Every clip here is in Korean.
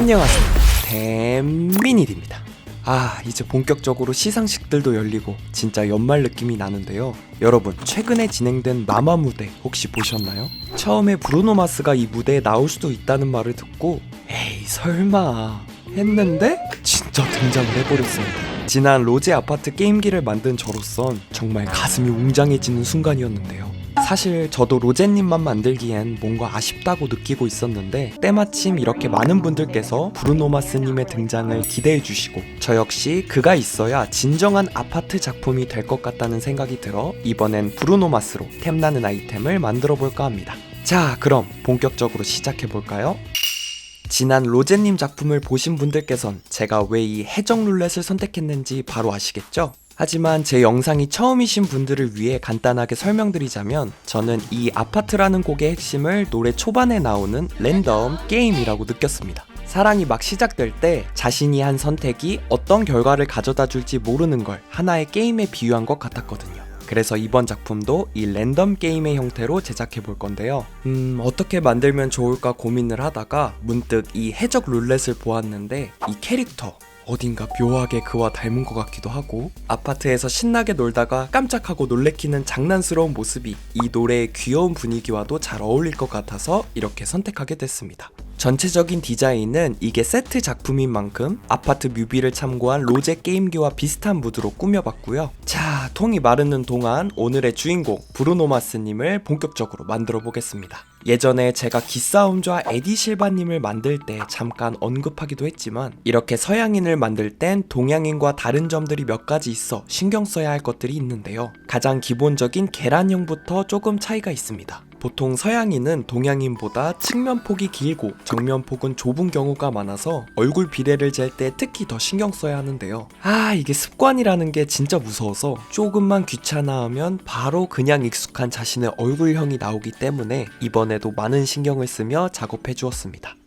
안녕하세요, 댐민일입니다. 이제 본격적으로 시상식들도 열리고 진짜 연말 느낌이 나는데요. 여러분, 최근에 진행된 마마 무대 혹시 보셨나요? 처음에 브루노 마스가 이 무대에 나올 수도 있다는 말을 듣고 에이 설마 했는데 진짜 등장을 해버렸습니다. 지난 로제 아파트 게임기를 만든 저로선 정말 가슴이 웅장해지는 순간이었는데요. 사실 저도 로제님만 만들기엔 뭔가 아쉽다고 느끼고 있었는데 때마침 이렇게 많은 분들께서 브루노마스님의 등장을 기대해주시고 저 역시 그가 있어야 진정한 아파트 작품이 될 것 같다는 생각이 들어 이번엔 브루노마스로 템나는 아이템을 만들어 볼까 합니다. 자, 그럼 본격적으로 시작해볼까요? 지난 로제님 작품을 보신 분들께선 제가 왜 이 해적 룰렛을 선택했는지 바로 아시겠죠? 하지만 제 영상이 처음이신 분들을 위해 간단하게 설명드리자면 저는 이 아파트라는 곡의 핵심을 노래 초반에 나오는 랜덤 게임이라고 느꼈습니다. 사랑이 막 시작될 때 자신이 한 선택이 어떤 결과를 가져다 줄지 모르는 걸 하나의 게임에 비유한 것 같았거든요. 그래서 이번 작품도 이 랜덤 게임의 형태로 제작해 볼 건데요. 어떻게 만들면 좋을까 고민을 하다가 문득 이 해적 룰렛을 보았는데 이 캐릭터 어딘가 묘하게 그와 닮은 것 같기도 하고 아파트에서 신나게 놀다가 깜짝하고 놀래키는 장난스러운 모습이 이 노래의 귀여운 분위기와도 잘 어울릴 것 같아서 이렇게 선택하게 됐습니다. 전체적인 디자인은 이게 세트 작품인 만큼 아파트 뮤비를 참고한 로제 게임기와 비슷한 무드로 꾸며봤고요. 자, 통이 마르는 동안 오늘의 주인공 브루노마스님을 본격적으로 만들어 보겠습니다. 예전에 제가 기싸움좌 에디 실바님을 만들 때 잠깐 언급하기도 했지만 이렇게 서양인을 만들 땐 동양인과 다른 점들이 몇 가지 있어 신경 써야 할 것들이 있는데요. 가장 기본적인 계란형부터 조금 차이가 있습니다. 보통 서양인은 동양인보다 측면폭이 길고 정면폭은 좁은 경우가 많아서 얼굴 비례를 잴 때 특히 더 신경 써야 하는데요. 이게 습관이라는 게 진짜 무서워서 조금만 귀찮아하면 바로 그냥 익숙한 자신의 얼굴형이 나오기 때문에 이번에도 많은 신경을 쓰며 작업해 주었습니다.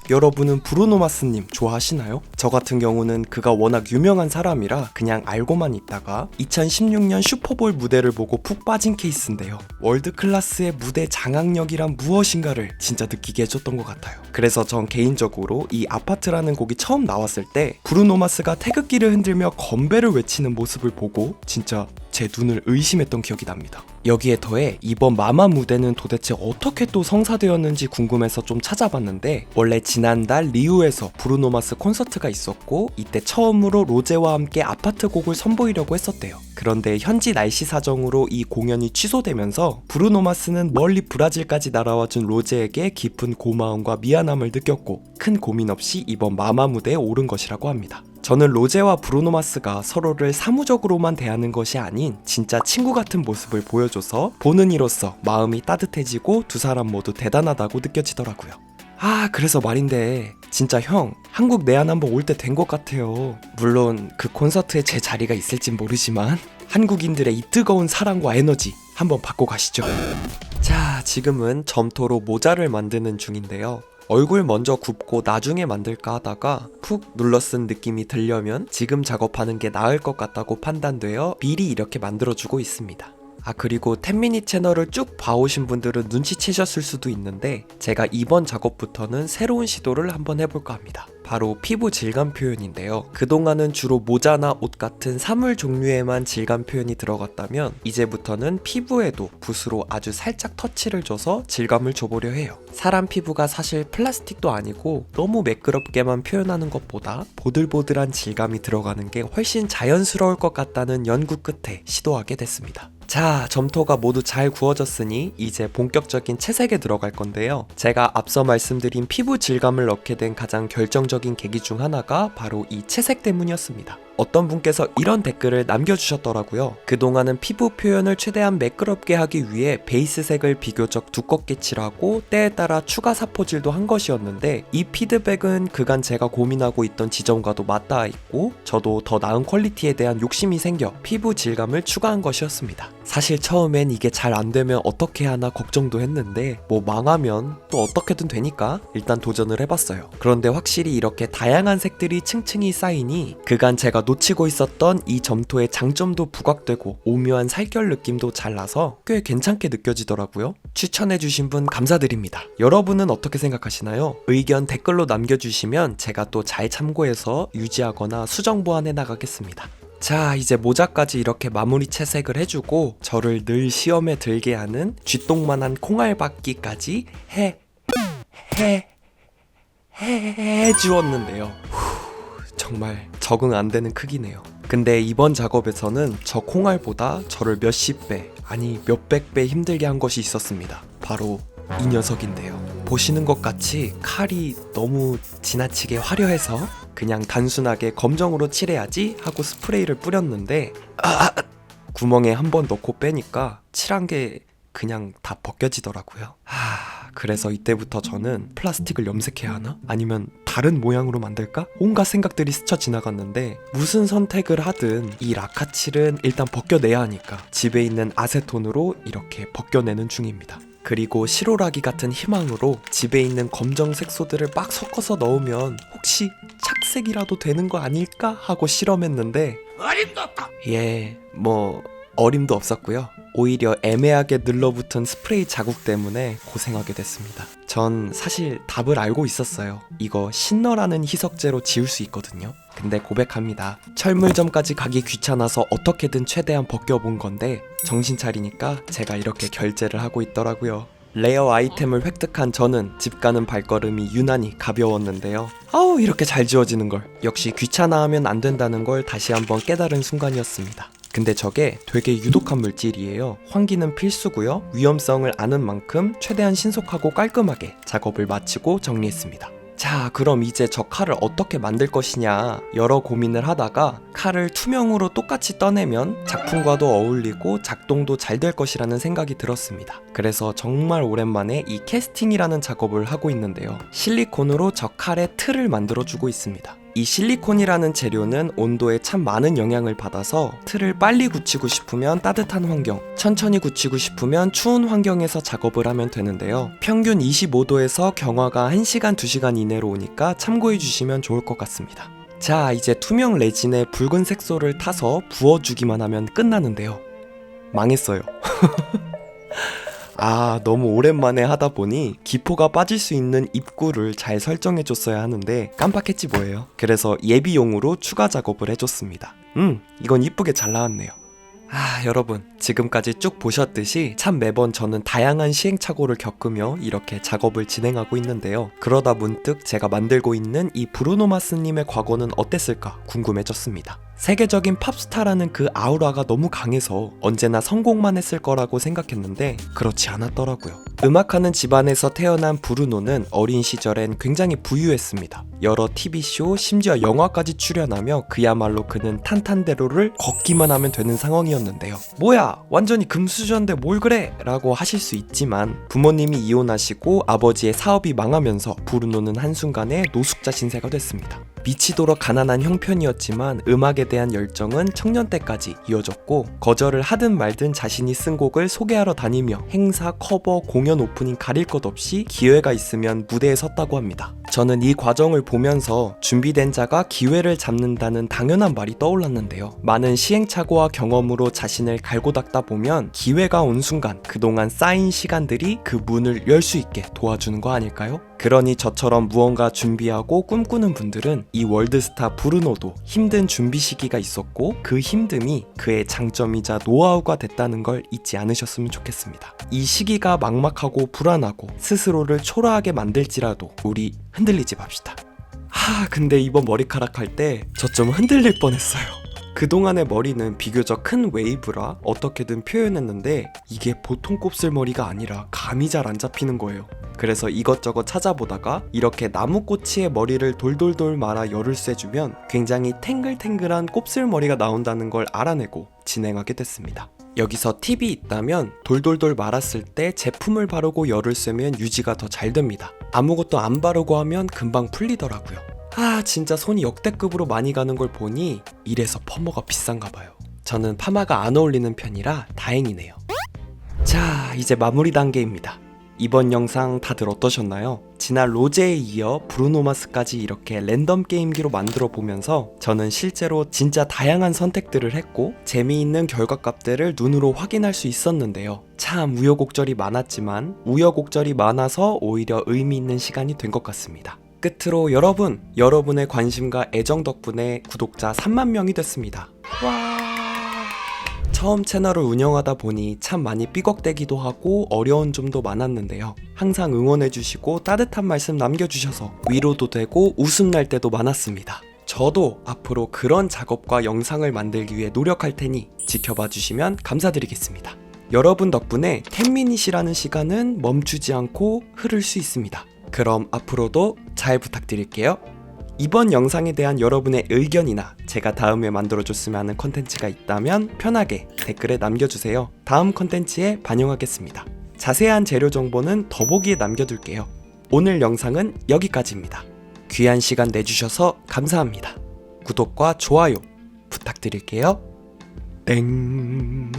여러분은 브루노마스님 좋아하시나요? 저 같은 경우는 그가 워낙 유명한 사람이라 그냥 알고만 있다가 2016년 슈퍼볼 무대를 보고 푹 빠진 케이스인데요. 월드클래스의 무대 장악력이란 무엇인가를 진짜 느끼게 해줬던 것 같아요. 그래서 전 개인적으로 이 아파트라는 곡이 처음 나왔을 때 브루노마스가 태극기를 흔들며 건배를 외치는 모습을 보고 진짜 제 눈을 의심했던 기억이 납니다. 여기에 더해 이번 마마 무대는 도대체 어떻게 또 성사되었는지 궁금해서 좀 찾아봤는데 원래 지난달 리우에서 브루노마스 콘서트가 있었고 이때 처음으로 로제와 함께 아파트 곡을 선보이려고 했었대요. 그런데 현지 날씨 사정으로 이 공연이 취소되면서 브루노마스는 멀리 브라질까지 날아와준 로제에게 깊은 고마움과 미안함을 느꼈고 큰 고민 없이 이번 마마 무대에 오른 것이라고 합니다. 저는 로제와 브루노마스가 서로를 사무적으로만 대하는 것이 아닌 진짜 친구 같은 모습을 보여줘서 보는 이로써 마음이 따뜻해지고 두 사람 모두 대단하다고 느껴지더라고요. 그래서 말인데 진짜 형, 한국 내한 한번 올 때 된 것 같아요. 물론 그 콘서트에 제 자리가 있을진 모르지만 한국인들의 이 뜨거운 사랑과 에너지 한번 받고 가시죠. 자, 지금은 점토로 모자를 만드는 중인데요. 얼굴 먼저 굽고 나중에 만들까 하다가 푹 눌러쓴 느낌이 들려면 지금 작업하는 게 나을 것 같다고 판단되어 미리 이렇게 만들어주고 있습니다. 그리고 템미니 채널을 쭉 봐오신 분들은 눈치채셨을 수도 있는데 제가 이번 작업부터는 새로운 시도를 한번 해볼까 합니다. 바로 피부 질감 표현인데요. 그동안은 주로 모자나 옷 같은 사물 종류에만 질감 표현이 들어갔다면 이제부터는 피부에도 붓으로 아주 살짝 터치를 줘서 질감을 줘보려 해요. 사람 피부가 사실 플라스틱도 아니고 너무 매끄럽게만 표현하는 것보다 보들보들한 질감이 들어가는 게 훨씬 자연스러울 것 같다는 연구 끝에 시도하게 됐습니다. 자, 점토가 모두 잘 구워졌으니 이제 본격적인 채색에 들어갈 건데요. 제가 앞서 말씀드린 피부 질감을 넣게 된 가장 결정적인 계기 중 하나가 바로 이 채색 때문이었습니다. 어떤 분께서 이런 댓글을 남겨주셨더라고요. 그동안은 피부 표현을 최대한 매끄럽게 하기 위해 베이스색을 비교적 두껍게 칠하고 때에 따라 추가 사포질도 한 것이었는데 이 피드백은 그간 제가 고민하고 있던 지점과도 맞닿아 있고 저도 더 나은 퀄리티에 대한 욕심이 생겨 피부 질감을 추가한 것이었습니다. 사실 처음엔 이게 잘 안되면 어떻게 하나 걱정도 했는데 뭐 망하면 또 어떻게든 되니까 일단 도전을 해봤어요. 그런데 확실히 이렇게 다양한 색들이 층층이 쌓이니 그간 제가 놓치고 있었던 이 점토의 장점도 부각되고 오묘한 살결 느낌도 잘 나서 꽤 괜찮게 느껴지더라고요. 추천해주신 분 감사드립니다. 여러분은 어떻게 생각하시나요? 의견 댓글로 남겨주시면 제가 또 잘 참고해서 유지하거나 수정 보완해 나가겠습니다. 자, 이제 모자까지 이렇게 마무리 채색을 해주고 저를 늘 시험에 들게 하는 쥐똥만한 콩알박기까지 해주었는데요. 정말 적응 안 되는 크기네요. 근데 이번 작업에서는 저 콩알보다 저를 몇십 배, 아니 몇백 배 힘들게 한 것이 있었습니다. 바로 이 녀석인데요. 보시는 것 같이 칼이 너무 지나치게 화려해서 그냥 단순하게 검정으로 칠해야지 하고 스프레이를 뿌렸는데 구멍에 한번 넣고 빼니까 칠한 게 그냥 다 벗겨지더라고요. 그래서 이때부터 저는 플라스틱을 염색해야 하나? 아니면 다른 모양으로 만들까? 온갖 생각들이 스쳐 지나갔는데 무슨 선택을 하든 이 라카칠은 일단 벗겨내야 하니까 집에 있는 아세톤으로 이렇게 벗겨내는 중입니다. 그리고 실오라기 같은 희망으로 집에 있는 검정 색소들을 막 섞어서 넣으면 혹시 착색이라도 되는 거 아닐까 하고 실험했는데 어림도 없다. 어림도 없었고요. 오히려 애매하게 늘러붙은 스프레이 자국 때문에 고생하게 됐습니다. 전 사실 답을 알고 있었어요. 이거 신너라는 희석제로 지울 수 있거든요. 근데 고백합니다. 철물점까지 가기 귀찮아서 어떻게든 최대한 벗겨본 건데 정신 차리니까 제가 이렇게 결제를 하고 있더라고요. 레어 아이템을 획득한 저는 집 가는 발걸음이 유난히 가벼웠는데요. 아우, 이렇게 잘 지워지는 걸. 역시 귀찮아하면 안 된다는 걸 다시 한번 깨달은 순간이었습니다. 근데 저게 되게 유독한 물질이에요. 환기는 필수고요. 위험성을 아는 만큼 최대한 신속하고 깔끔하게 작업을 마치고 정리했습니다. 자, 그럼 이제 저 칼을 어떻게 만들 것이냐 여러 고민을 하다가 칼을 투명으로 똑같이 떠내면 작품과도 어울리고 작동도 잘 될 것이라는 생각이 들었습니다. 그래서 정말 오랜만에 이 캐스팅이라는 작업을 하고 있는데요. 실리콘으로 저 칼의 틀을 만들어주고 있습니다. 이 실리콘이라는 재료는 온도에 참 많은 영향을 받아서 틀을 빨리 굳히고 싶으면 따뜻한 환경, 천천히 굳히고 싶으면 추운 환경에서 작업을 하면 되는데요. 평균 25도에서 경화가 1시간, 2시간 이내로 오니까 참고해 주시면 좋을 것 같습니다. 자, 이제 투명 레진에 붉은 색소를 타서 부어주기만 하면 끝나는데요. 망했어요. 너무 오랜만에 하다 보니 기포가 빠질 수 있는 입구를 잘 설정해줬어야 하는데 깜빡했지 뭐예요. 그래서 예비용으로 추가 작업을 해줬습니다. 이건 이쁘게 잘 나왔네요. 여러분, 지금까지 쭉 보셨듯이 참 매번 저는 다양한 시행착오를 겪으며 이렇게 작업을 진행하고 있는데요. 그러다 문득 제가 만들고 있는 이 브루노마스님의 과거는 어땠을까 궁금해졌습니다. 세계적인 팝스타라는 그 아우라가 너무 강해서 언제나 성공만 했을 거라고 생각했는데 그렇지 않았더라고요. 음악하는 집안에서 태어난 브루노는 어린 시절엔 굉장히 부유했습니다. 여러 TV쇼, 심지어 영화까지 출연하며 그야말로 그는 탄탄대로를 걷기만 하면 되는 상황이었는데요. 뭐야, 완전히 금수저인데 뭘 그래? 라고 하실 수 있지만 부모님이 이혼하시고 아버지의 사업이 망하면서 브루노는 한순간에 노숙자 신세가 됐습니다. 미치도록 가난한 형편이었지만 음악에 대한 열정은 청년 때까지 이어졌고 거절을 하든 말든 자신이 쓴 곡을 소개하러 다니며 행사, 커버, 공연 오프닝 가릴 것 없이 기회가 있으면 무대에 섰다고 합니다. 저는 이 과정을 보면서 준비된 자가 기회를 잡는다는 당연한 말이 떠올랐는데요. 많은 시행착오와 경험으로 자신을 갈고 닦다 보면 기회가 온 순간 그동안 쌓인 시간들이 그 문을 열 수 있게 도와주는 거 아닐까요? 그러니 저처럼 무언가 준비하고 꿈꾸는 분들은 이 월드스타 브루노도 힘든 준비 시기가 있었고 그 힘듦이 그의 장점이자 노하우가 됐다는 걸 잊지 않으셨으면 좋겠습니다. 이 시기가 막막하고 불안하고 스스로를 초라하게 만들지라도 우리 흔들리지 맙시다. 근데 이번 머리카락 할 때 저 좀 흔들릴 뻔했어요. 그동안의 머리는 비교적 큰 웨이브라 어떻게든 표현했는데 이게 보통 곱슬머리가 아니라 감이 잘 안 잡히는 거예요. 그래서 이것저것 찾아보다가 이렇게 나무꼬치에 머리를 돌돌돌 말아 열을 쐬주면 굉장히 탱글탱글한 곱슬머리가 나온다는 걸 알아내고 진행하게 됐습니다. 여기서 팁이 있다면 돌돌돌 말았을 때 제품을 바르고 열을 쐬면 유지가 더 잘 됩니다. 아무것도 안 바르고 하면 금방 풀리더라고요. 진짜 손이 역대급으로 많이 가는 걸 보니 이래서 펌머가 비싼가 봐요. 저는 파마가 안 어울리는 편이라 다행이네요. 자, 이제 마무리 단계입니다. 이번 영상 다들 어떠셨나요? 지난 로제에 이어 브루노마스까지 이렇게 랜덤 게임기로 만들어 보면서 저는 실제로 진짜 다양한 선택들을 했고 재미있는 결과값들을 눈으로 확인할 수 있었는데요. 참 우여곡절이 많았지만 우여곡절이 많아서 오히려 의미 있는 시간이 된 것 같습니다. 끝으로 여러분의 관심과 애정 덕분에 구독자 3만 명이 됐습니다. 와... 처음 채널을 운영하다 보니 참 많이 삐걱대기도 하고 어려운 점도 많았는데요. 항상 응원해주시고 따뜻한 말씀 남겨주셔서 위로도 되고 웃음 날 때도 많았습니다. 저도 앞으로 그런 작업과 영상을 만들기 위해 노력할 테니 지켜봐 주시면 감사드리겠습니다. 여러분 덕분에 10미닛이라는 시간은 멈추지 않고 흐를 수 있습니다. 그럼 앞으로도 잘 부탁드릴게요. 이번 영상에 대한 여러분의 의견이나 제가 다음에 만들어줬으면 하는 컨텐츠가 있다면 편하게 댓글에 남겨주세요. 다음 컨텐츠에 반영하겠습니다. 자세한 재료 정보는 더보기에 남겨둘게요. 오늘 영상은 여기까지입니다. 귀한 시간 내주셔서 감사합니다. 구독과 좋아요 부탁드릴게요. 땡.